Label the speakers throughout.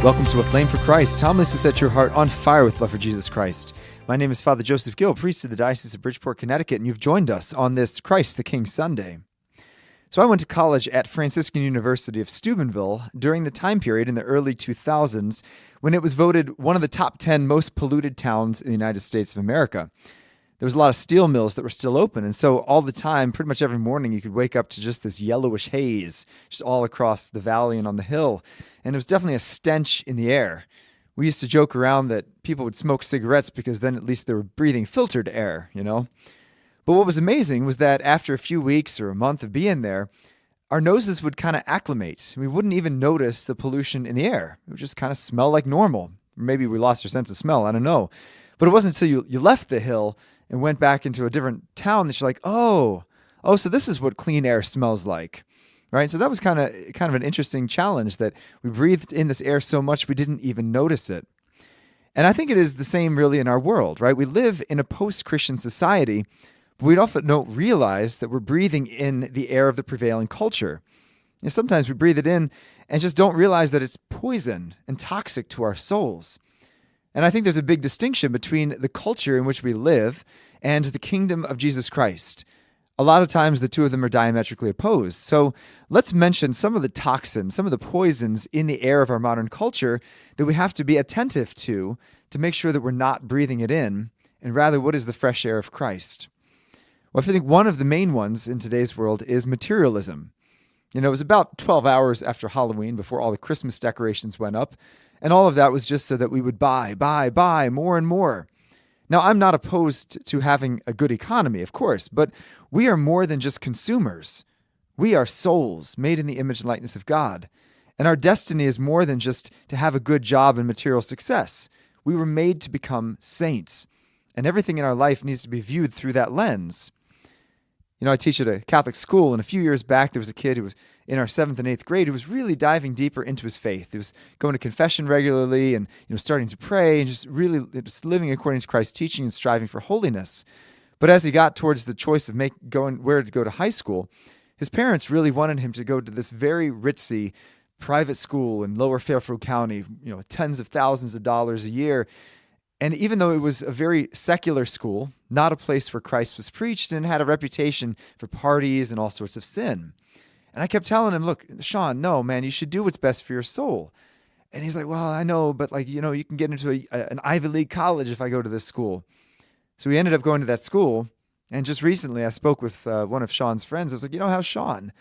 Speaker 1: Welcome to Aflame for Christ. Timeless to set your heart on fire with love for Jesus Christ. My name is Father Joseph Gill, priest of the Diocese of Bridgeport, Connecticut, and you've joined us on this Christ the King Sunday. So I went to college at Franciscan University of Steubenville during the time period in the early 2000s when it was voted one of the top 10 most polluted towns in the United States of America. There was a lot of steel mills that were still open, and so all the time, pretty much every morning, you could wake up to just this yellowish haze just all across the valley and on the hill, and there was definitely a stench in the air. We used to joke around that people would smoke cigarettes because then at least they were breathing filtered air, you know? But what was amazing was that after a few weeks or a month of being there, our noses would kind of acclimate. We wouldn't even notice the pollution in the air. It would just kind of smell like normal. Maybe we lost our sense of smell, I don't know. But it wasn't until you left the hill and went back into a different town that you're like, oh, so this is what clean air smells like, right? So that was kind of an interesting challenge that we breathed in this air so much we didn't even notice it. And I think it is the same really in our world, right? We live in a post-Christian society, but we often don't realize that we're breathing in the air of the prevailing culture. And sometimes we breathe it in and just don't realize that it's poison and toxic to our souls. And I think there's a big distinction between the culture in which we live and the kingdom of Jesus Christ. A lot of times the two of them are diametrically opposed. So let's mention some of the toxins, some of the poisons in the air of our modern culture that we have to be attentive to make sure that we're not breathing it in, and rather what is the fresh air of Christ. Well, I think one of the main ones in today's world is materialism. You know, it was about 12 hours after Halloween before all the Christmas decorations went up, and all of that was just so that we would buy more and more. Now, I'm not opposed to having a good economy, of course, but we are more than just consumers. We are souls made in the image and likeness of God. And our destiny is more than just to have a good job and material success. We were made to become saints. And everything in our life needs to be viewed through that lens. You know, I teach at a Catholic school, and a few years back, there was a kid who was in our 7th and 8th grade who was really diving deeper into his faith. He was going to confession regularly and, starting to pray and just really just living according to Christ's teaching and striving for holiness. But as he got towards the choice of going where to go to high school, his parents really wanted him to go to this very ritzy private school in Lower Fairfield County, tens of thousands of dollars a year. And even though it was a very secular school, not a place where Christ was preached, and had a reputation for parties and all sorts of sin. And I kept telling him, look, Sean, no, man, you should do what's best for your soul. And he's like, well, I know, but you can get into an Ivy League college if I go to this school. So we ended up going to that school. And just recently I spoke with one of Sean's friends. I was like, how's Sean? And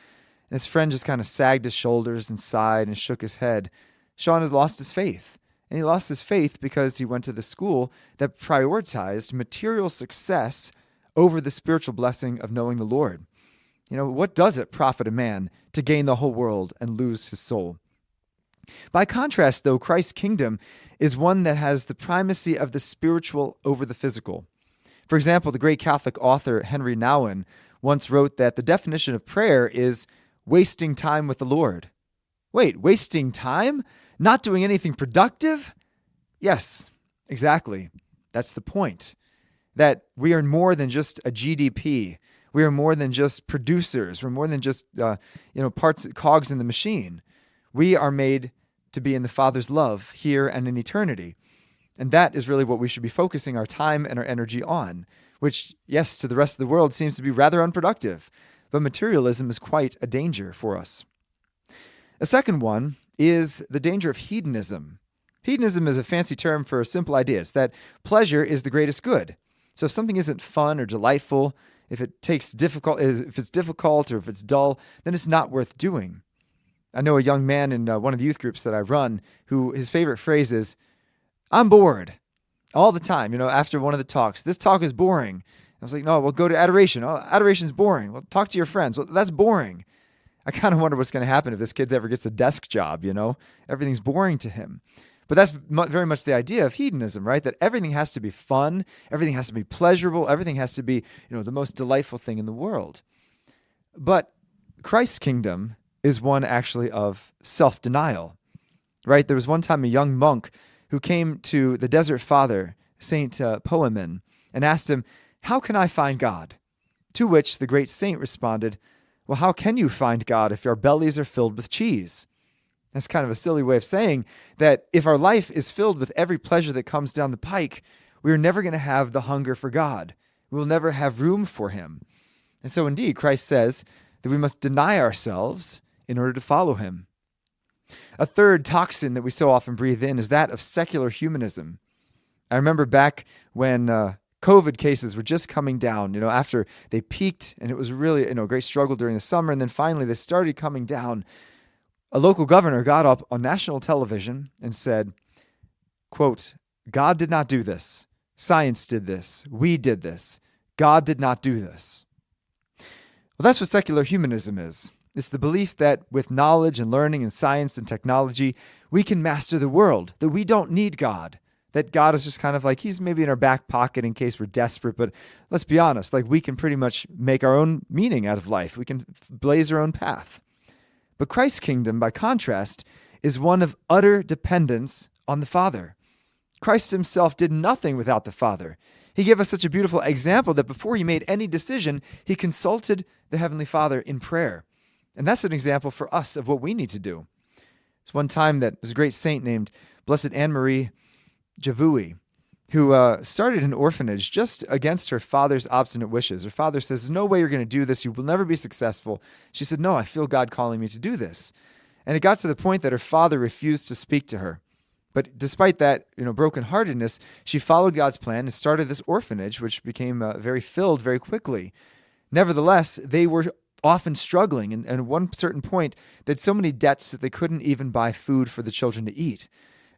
Speaker 1: his friend just kind of sagged his shoulders and sighed and shook his head. Sean had lost his faith. And he lost his faith because he went to the school that prioritized material success over the spiritual blessing of knowing the Lord. What does it profit a man to gain the whole world and lose his soul? By contrast, though, Christ's kingdom is one that has the primacy of the spiritual over the physical. For example, the great Catholic author Henry Nouwen once wrote that the definition of prayer is wasting time with the Lord. Wait, wasting time? Not doing anything productive? Yes, exactly. That's the point. That we are more than just a GDP. We are more than just producers. We're more than just parts, cogs in the machine. We are made to be in the Father's love here and in eternity. And that is really what we should be focusing our time and our energy on, which, yes, to the rest of the world seems to be rather unproductive. But materialism is quite a danger for us. A second one is the danger of hedonism. Hedonism is a fancy term for a simple idea. It's that pleasure is the greatest good. So if something isn't fun or delightful, if it's difficult or if it's dull, then it's not worth doing. I know a young man in one of the youth groups that I run who his favorite phrase is, I'm bored, all the time. After one of the talks, this talk is boring. I was like, no, well, go to adoration. Oh, adoration is boring. Well, talk to your friends. Well, that's boring. I kind of wonder what's going to happen if this kid ever gets a desk job, Everything's boring to him. But that's very much the idea of hedonism, right? That everything has to be fun, everything has to be pleasurable, everything has to be, the most delightful thing in the world. But Christ's kingdom is one actually of self-denial, right? There was one time a young monk who came to the Desert Father, Saint Poemen, and asked him, how can I find God? To which the great saint responded, well, how can you find God if our bellies are filled with cheese? That's kind of a silly way of saying that if our life is filled with every pleasure that comes down the pike, we are never going to have the hunger for God. We will never have room for him. And so indeed, Christ says that we must deny ourselves in order to follow him. A third toxin that we so often breathe in is that of secular humanism. I remember back when COVID cases were just coming down, after they peaked, and it was really, a great struggle during the summer, and then finally they started coming down. A local governor got up on national television and said, quote, "God did not do this. Science did this. We did this. God did not do this." Well, that's what secular humanism is. It's the belief that with knowledge and learning and science and technology, we can master the world, that we don't need God, that God is just kind of like, he's maybe in our back pocket in case we're desperate, but let's be honest, like we can pretty much make our own meaning out of life. We can blaze our own path. But Christ's kingdom, by contrast, is one of utter dependence on the Father. Christ himself did nothing without the Father. He gave us such a beautiful example that before he made any decision, he consulted the Heavenly Father in prayer. And that's an example for us of what we need to do. It's one time that there's a great saint named Blessed Anne-Marie Javui, who started an orphanage just against her father's obstinate wishes. Her father says, "There's no way you're going to do this. You will never be successful." She said, "No, I feel God calling me to do this." And it got to the point that her father refused to speak to her. But despite that, brokenheartedness, she followed God's plan and started this orphanage, which became very filled very quickly. Nevertheless, they were often struggling, and at one certain point, they had so many debts that they couldn't even buy food for the children to eat.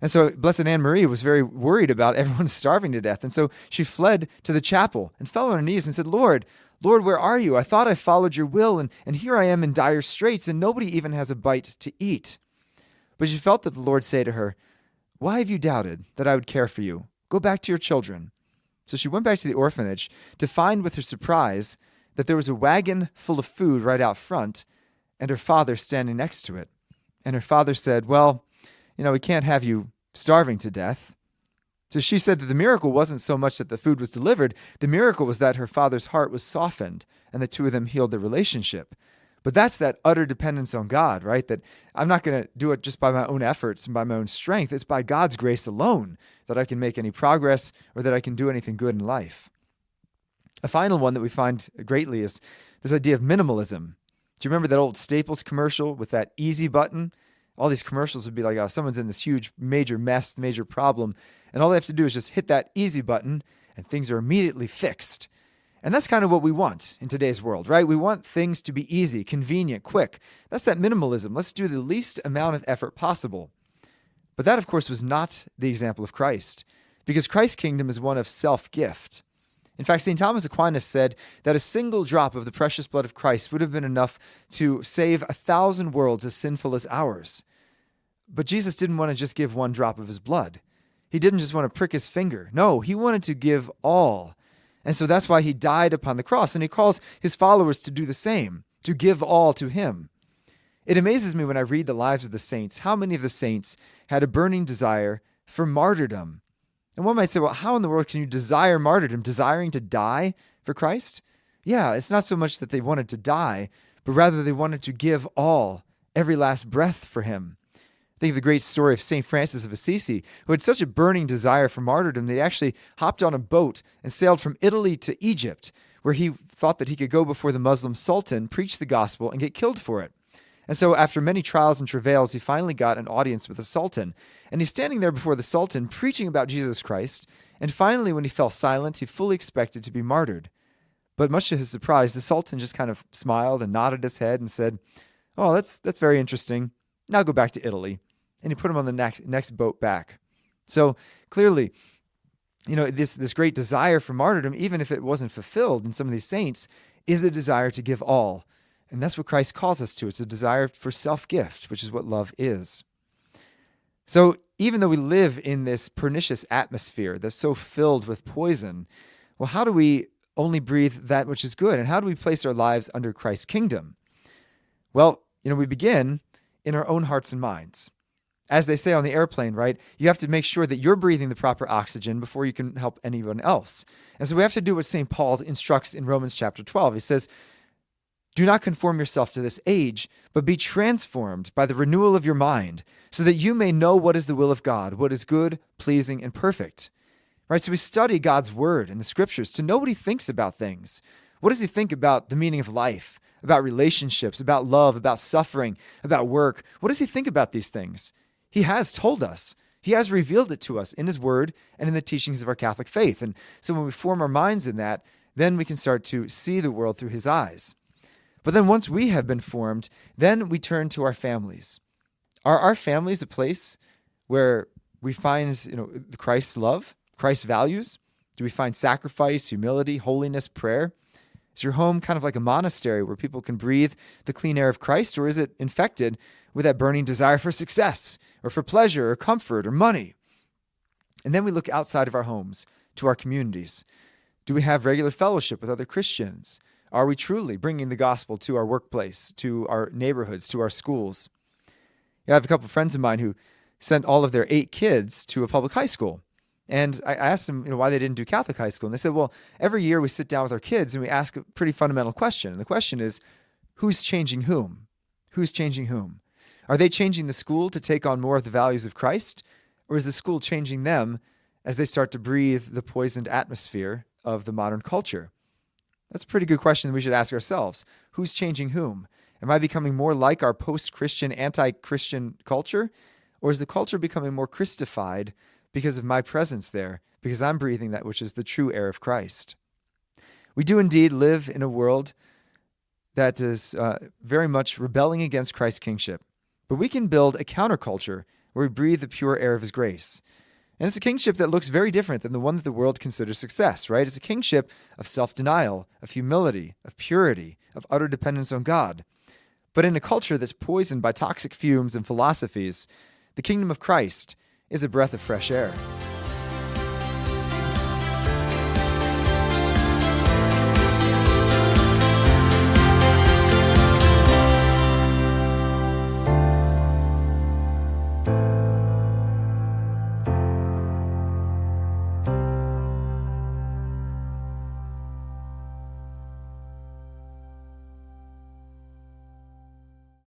Speaker 1: And so Blessed Anne-Marie was very worried about everyone starving to death. And so she fled to the chapel and fell on her knees and said, Lord, where are you? I thought I followed your will, and here I am in dire straits, and nobody even has a bite to eat." But she felt that the Lord say to her, "Why have you doubted that I would care for you? Go back to your children." So she went back to the orphanage to find with her surprise that there was a wagon full of food right out front and her father standing next to it. And her father said, "Well, we can't have you starving to death." So she said that the miracle wasn't so much that the food was delivered. The miracle was that her father's heart was softened and the two of them healed their relationship. But that's that utter dependence on God, right? That I'm not going to do it just by my own efforts and by my own strength. It's by God's grace alone that I can make any progress or that I can do anything good in life. A final one that we find greatly is this idea of minimalism. Do you remember that old Staples commercial with that easy button? All these commercials would be like, someone's in this huge, major mess, major problem, and all they have to do is just hit that easy button, and things are immediately fixed. And that's kind of what we want in today's world, right? We want things to be easy, convenient, quick. That's that minimalism. Let's do the least amount of effort possible. But that, of course, was not the example of Christ, because Christ's kingdom is one of self-gift. In fact, St. Thomas Aquinas said that a single drop of the precious blood of Christ would have been enough to save 1,000 worlds as sinful as ours. But Jesus didn't want to just give one drop of his blood. He didn't just want to prick his finger. No, he wanted to give all. And so that's why he died upon the cross. And he calls his followers to do the same, to give all to him. It amazes me when I read the lives of the saints, how many of the saints had a burning desire for martyrdom. And one might say, well, how in the world can you desire martyrdom, desiring to die for Christ? Yeah, it's not so much that they wanted to die, but rather they wanted to give all, every last breath for him. Think of the great story of St. Francis of Assisi, who had such a burning desire for martyrdom that he actually hopped on a boat and sailed from Italy to Egypt, where he thought that he could go before the Muslim sultan, preach the gospel, and get killed for it. And so after many trials and travails, he finally got an audience with the sultan. And he's standing there before the sultan, preaching about Jesus Christ. And finally, when he fell silent, he fully expected to be martyred. But much to his surprise, the sultan just kind of smiled and nodded his head and said, "Oh, that's very interesting. Now go back to Italy." And he put him on the next boat back. So clearly, this great desire for martyrdom, even if it wasn't fulfilled in some of these saints, is a desire to give all. And that's what Christ calls us to. It's a desire for self-gift, which is what love is. So even though we live in this pernicious atmosphere that's so filled with poison, well, how do we only breathe that which is good? And how do we place our lives under Christ's kingdom? Well, we begin in our own hearts and minds. As they say on the airplane, right? You have to make sure that you're breathing the proper oxygen before you can help anyone else. And so we have to do what St. Paul instructs in Romans chapter 12. He says, Do not conform yourself to this age, but be transformed by the renewal of your mind, so that you may know what is the will of God, what is good, pleasing, and perfect. Right? So we study God's word and the scriptures to know what he thinks about things. What does he think about the meaning of life, about relationships, about love, about suffering, about work? What does he think about these things? He has told us. He has revealed it to us in his word and in the teachings of our Catholic faith. And so when we form our minds in that, then we can start to see the world through his eyes. But then once we have been formed, then we turn to our families. Are our families a place where we find, Christ's love, Christ's values? Do we find sacrifice, humility, holiness, prayer? Is your home kind of like a monastery where people can breathe the clean air of Christ, or is it infected with that burning desire for success or for pleasure or comfort or money? And then we look outside of our homes to our communities. Do we have regular fellowship with other Christians? Are we truly bringing the gospel to our workplace, to our neighborhoods, to our schools? I have a couple of friends of mine who sent all of their 8 kids to a public high school. And I asked them, why they didn't do Catholic high school. And they said, well, every year we sit down with our kids and we ask a pretty fundamental question. And the question is, who's changing whom? Who's changing whom? Are they changing the school to take on more of the values of Christ? Or is the school changing them as they start to breathe the poisoned atmosphere of the modern culture? That's a pretty good question that we should ask ourselves. Who's changing whom? Am I becoming more like our post-Christian, anti-Christian culture? Or is the culture becoming more Christified because of my presence there, because I'm breathing that which is the true air of Christ? We do indeed live in a world that is very much rebelling against Christ's kingship. But we can build a counterculture where we breathe the pure air of his grace. And it's a kingship that looks very different than the one that the world considers success, right? It's a kingship of self-denial, of humility, of purity, of utter dependence on God. But in a culture that's poisoned by toxic fumes and philosophies, the kingdom of Christ is a breath of fresh air.